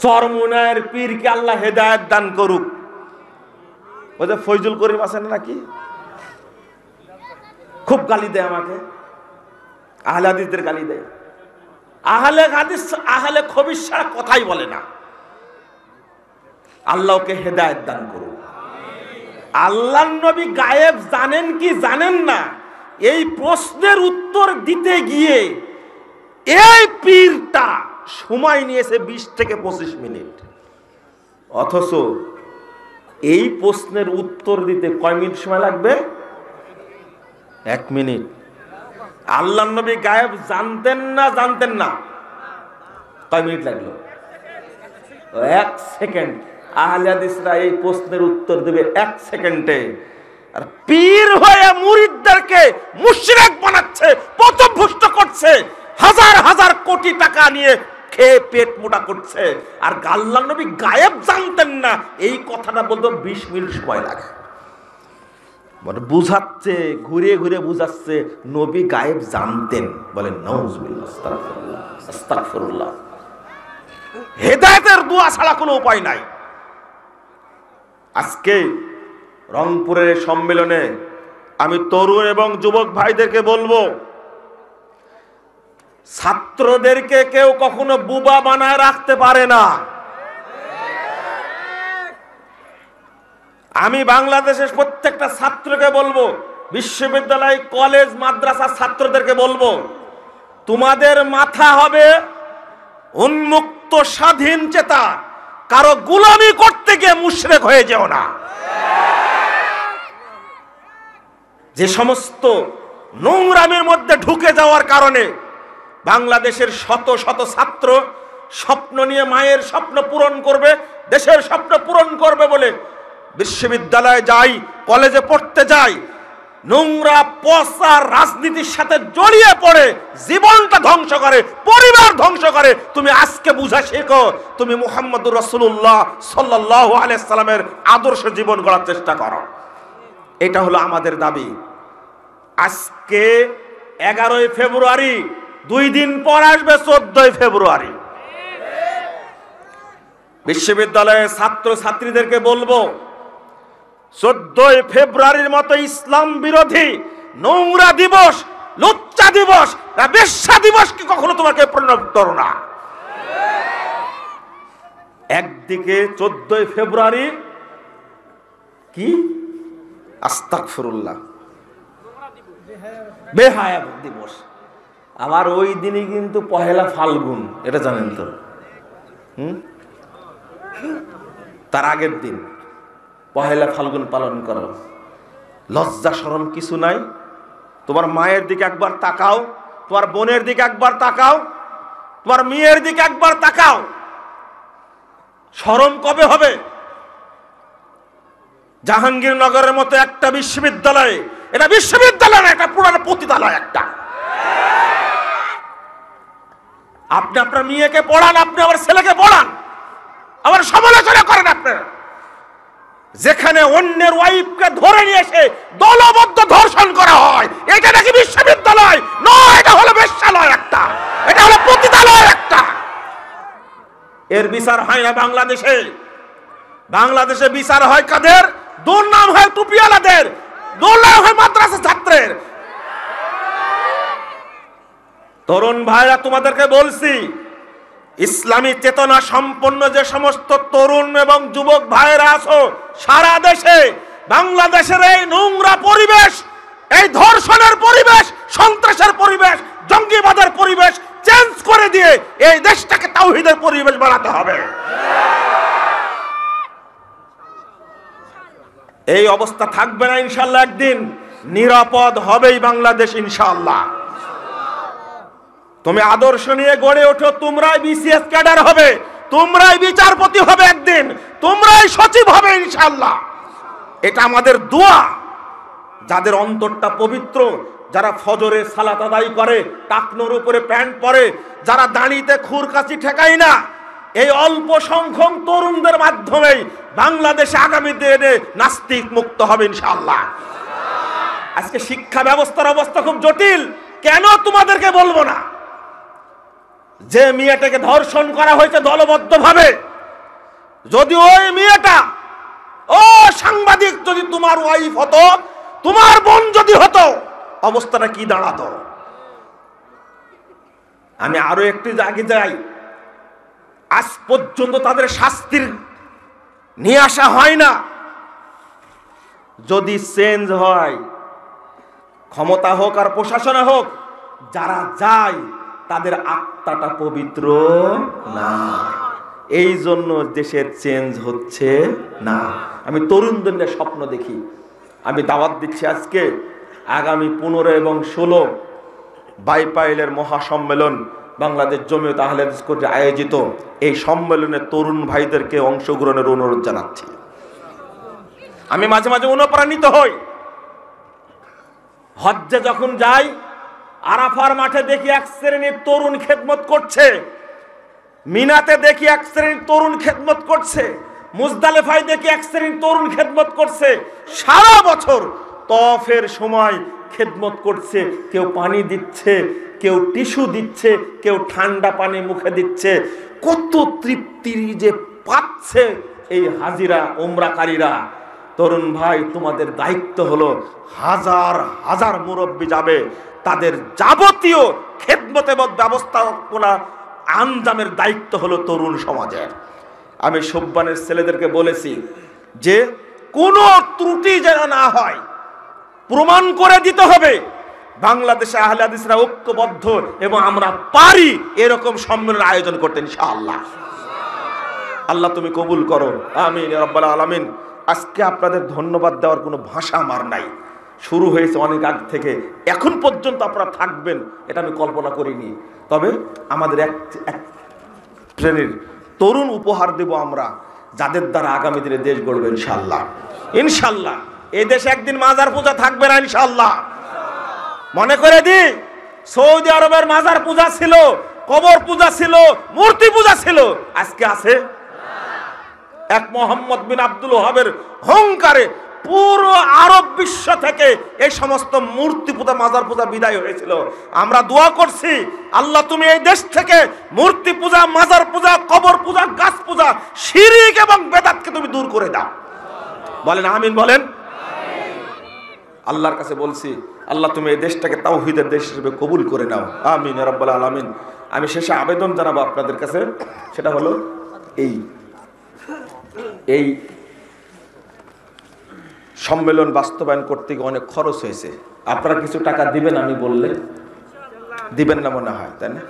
চরমুনায়ের পীরকে আল্লাহ হেদায়েত দান করুক। ওই যে ফয়জুল করিম আছেন নাকি, খুব গালি দেয় আমাকে, আহলে হাদিসদের গালি দেয়। আহলে হাদিস আহলে খবিস ছাড়া কথাই বলে না। আল্লাহকে হেদায়েত দান করুক। আল্লাহর নবী গায়েব জানেন কি জানেন না, এই প্রশ্নের উত্তর দিতে গিয়ে এই পীরটা সময় নিয়েছে 20 থেকে 25 মিনিট, অথচ এই প্রশ্নের উত্তর দিতে কয় মিনিট সময় লাগবে? 1 মিনিট। আল্লাহর নবী গায়েব জানতেন না জানতেন না? কয় মিনিট লাগলো? 1 সেকেন্ড। আহলে হাদিসরা এই প্রশ্নের উত্তর দেবে 1 সেকেন্ডে। আর পীর হয়ে মুরিদদেরকে মুশরিক বানাচ্ছে, পথভ্রষ্ট করছে, হাজার হাজার কোটি টাকা নিয়ে খেয়ে পেট মোটা করছে। আর আল্লাহর নবী গায়েব জানতেন না, এই কথাটা বলতে 20 মিনিট সময় লাগে। মানে বুঝাচ্ছে, ঘুরে ঘুরে বুঝাচ্ছে নবী গায়েব জানতেন। বলেন নাউজুবিল্লাহ, আস্তাগফিরুল্লাহ, আস্তাগফিরুল্লাহ। হেদায়েতের দোয়া ছাড়া কোনো উপায় নাই। আজকে রংপুরের সম্মেলনে আমি তরুণ এবং যুবক ভাইদেরকে বলবো, ছাত্রদেরকে কেউ কখনো বুবা বানায় রাখতে পারে না। আমি বাংলাদেশের প্রত্যেকটা ছাত্রকে বলবো, বিশ্ববিদ্যালয় কলেজ মাদ্রাসার ছাত্রদেরকে বলবো, তোমাদের মাথা হবে উন্মুক্ত স্বাধীন চেতা, কারো গোলামি করতে গিয়ে মুশরিক হয়ে যেও না। যে সমস্ত নোংরামের মধ্যে ঢুকে যাওয়ার কারণে বাংলাদেশের শত শত ছাত্র স্বপ্ন নিয়ে মায়ের স্বপ্ন পূরণ করবে, দেশের স্বপ্ন পূরণ করবে বলে বিশ্ববিদ্যালয়ে যাই, কলেজে পড়তে যাই, নোংরা পচা রাজনীতির সাথে জড়িয়ে পড়ে জীবনটা ধ্বংস করে, পরিবার ধ্বংস করে। তুমি আজকে বুঝা শেখো, তুমি মুহাম্মদুর রাসূলুল্লাহ সাল্লাল্লাহু আলাইহি সাল্লামের আদর্শ জীবন গড়ার চেষ্টা করো। এটা হলো আমাদের দাবি। আজকে 11ই ফেব্রুয়ারি, 2 দিন পর আসবে 14ই ফেব্রুয়ারি। বিশ্ববিদ্যালয়ের ছাত্র ছাত্রীদেরকে বলবো, 14ই ফেব্রুয়ারির মতো ইসলাম বিরোধী নোংরা দিবস, লুচ্চা দিবস, বেশ্যা দিবসকে কখনো তোমাকে পরিণত করো না। একদিকে 14ই ফেব্রুয়ারি কি আস্তাগফিরুল্লাহ বেহায়া দিবস, আবার ওই দিনই কিন্তু পহেলা ফাল্গুন, এটা জানেন তো? তার আগের দিন পহেলা ফাল্গুন পালন করো। লজ্জা শরম কিছু নাই? তোমার মায়ের দিকে একবার তাকাও, তোমার বোনের দিকে একবার তাকাও, তোমার মেয়ের দিকে একবার তাকাও। শরম কবে হবে? জাহাঙ্গীরনগরের মতো একটা বিশ্ববিদ্যালয়ে, এটা বিশ্ববিদ্যালয় না, এটা পুরানো পতিতালয় একটা। আপনি আপনার মেয়েকে পড়ান, আপনি আবার ছেলেকে পড়ান, আবার সমালোচনা করেন আপনারা। যেখানে অন্যের ওয়াইফকে ধরে নিয়ে এসে দলবদ্ধ ধর্ষণ করা হয়, এটা নাকি বিশ্ববিদ্যালয় নয়, এটা হলো বেশ্যালয় একটা, এটা হলো পতিতালয় একটা। এর বিচার হয় না বাংলাদেশে। বাংলাদেশে বিচার হয় কাদের? দুর্নাম হয় টুপিওয়ালাদের, দুর্নাম হয় মাদ্রাসা ছাত্রের। তরুণ ভাইরা, তোমাদেরকে বলছি, ইসলামী চেতনা সম্পন্ন যে সমস্ত তরুণ এবং যুবক ভাইরা আছো সারা দেশে, বাংলাদেশের এই নোংরা পরিবেশ, এই ধর্ষণের পরিবেশ, সন্ত্রাসের পরিবেশ, জঙ্গিবাদের পরিবেশ চেঞ্জ করে দিয়ে এই দেশটাকে তাওহীদের পরিবেশ বানাতে হবে। এই অবস্থা থাকবে না ইনশাআল্লাহ। একদিন নিরাপদ হবেই বাংলাদেশ ইনশাআল্লাহ। তুমি আদর্শ নিয়ে গড়ে ওঠো, তোমরাই বিসিএস ক্যাডার হবে, তোমরাই বিচারপতি হবে একদিন, তোমরাই সচিব হবে ইনশাআল্লাহ। এটা আমাদের দোয়া। যাদের অন্তরটা পবিত্র, যারা ফজরে সালাত আদায় করে, টাকনোর উপরে প্যান্ট পরে, যারা দাঁড়িতে খুরকাচি ঠেকায় না, এই অল্প সংখ্যক তরুণদের মাধ্যমেই বাংলাদেশে আগামী দিনে নাস্তিক মুক্ত হবে ইনশাআল্লাহ। আজকে শিক্ষা ব্যবস্থার অবস্থা খুব জটিল, কেন তোমাদেরকে বলবো না? যে মেয়েটাকে ধর্ষণ করা হয়েছে দলবদ্ধভাবে, যদি ওই মেয়েটা, ও সাংবাদিক, যদি তোমার ওয়াইফ হতো, তোমার বোন যদি হতো, অবস্থাটা কি দাঁড়াতো? আমি আরো একটু আগে যাই, আজ পর্যন্ত তাদের শাস্তির নিয়ে আসা হয় না। যদি চেঞ্জ হয়, ক্ষমতা হোক আর প্রশাসনে হোক, যারা যায় তাদের আত্মাটা পবিত্র না, এই জন্য দেশের চেঞ্জ হচ্ছে না। আমি তরুণদের নিয়ে স্বপ্ন দেখি। আমি দাওয়াত দিচ্ছি আজকে আগামী 15 এবং 16 বাইপাইলের মহাসম্মেলন বাংলাদেশ জমিয়ত আহলে হাদিস কর্তৃক আয়োজিত এই সম্মেলনে তরুণ ভাইদেরকে অংশগ্রহণের অনুরোধ জানাচ্ছি। আমি মাঝে মাঝে অনুপ্রাণিত হই। হজ্জে যখন যাই, আরাফার মাঠে দেখি এক শ্রেণীর তরুণ খেদমত করছে, মিনাতে দেখি এক শ্রেণীর তরুণ খেদমত করছে, মুজদালেফায় দেখি এক শ্রেণীর তরুণ খেদমত করছে। সারা বছর তওয়াফের সময় খেদমত করছে, কেউ পানি দিচ্ছে, কেউ টিস্যু দিচ্ছে, কেউ ঠান্ডা পানি মুখে দিচ্ছে। কত তৃপ্তি যে পাচ্ছে এই হাজিরা উমরাকারীরা। তরুণ ভাই, তোমাদের দায়িত্ব হলো, হাজার হাজার মুরব্বী যাবে, তাদের যাবতীয় খেদমত এবং ব্যবস্থাপনা আঞ্জামের দায়িত্ব হলো তরুণ সমাজের। আমি সুববানের ছেলেদেরকে বলেছি যে কোনো ত্রুটি যেন না হয়, প্রমাণ করে দিতে হবে বাংলাদেশে আহলে হাদিসরা ঐক্যবদ্ধ এবং আমরা পারি এরকম সম্মেলনের আয়োজন করতে ইনশাআল্লাহ। আল্লাহ তুমি কবুল করো, আমিন ইয়া রাব্বাল আলামিন। আজকে আপনাদের ধন্যবাদ দেওয়ার কোনো ভাষা আমার নাই। শুরু হয়েছে অনেক আগ থেকে, এখন পর্যন্ত আপনারা থাকবেন এটা আমি কল্পনা করিনি। তবে আমাদের এক শ্রেণীর তরুণ উপহার দেব আমরা, যাদের দ্বারা আগামী দিনে দেশ গড়বে ইনশাআল্লাহ। ইনশাআল্লাহ এই দেশে একদিন মাজার পূজা থাকবে না ইনশাআল্লাহ। মনে করে দি, সৌদি আরবের মাজার পূজা ছিল, কবর পূজা ছিল, মূর্তি পূজা ছিল, আজকে আছে? এক মোহাম্মদ বিন আব্দুল ওয়াহাবের হুঙ্কারে পুরো আরব বিশ্ব থেকে এই সমস্ত মূর্তি পূজা, মাজার পূজা বিদায় হয়েছিল। আমরা দোয়া করছি, আল্লাহ তুমি এই দেশ থেকে মূর্তি পূজা, মাজার পূজা, কবর পূজা, গাছ পূজা, শিরক এবং বেদাতকে তুমি দূর করে দাও। বলেন আমিন, বলেন। আল্লাহর কাছে বলছি, আল্লাহ তুমি এই দেশটাকে তাওহীদের দেশ হিসেবে কবুল করে নাও, আমিন ইয়া রাব্বাল আলামিন। আমি শেষে আবেদন জানাবো আপনাদের কাছে, সেটা হলো এই সম্মেলন বাস্তবায়ন করতে গিয়ে অনেক খরচ হয়েছে। আপনারা কিছু টাকা দিবেন, আমি বললে দিবেন না মনে হয়, তাই না?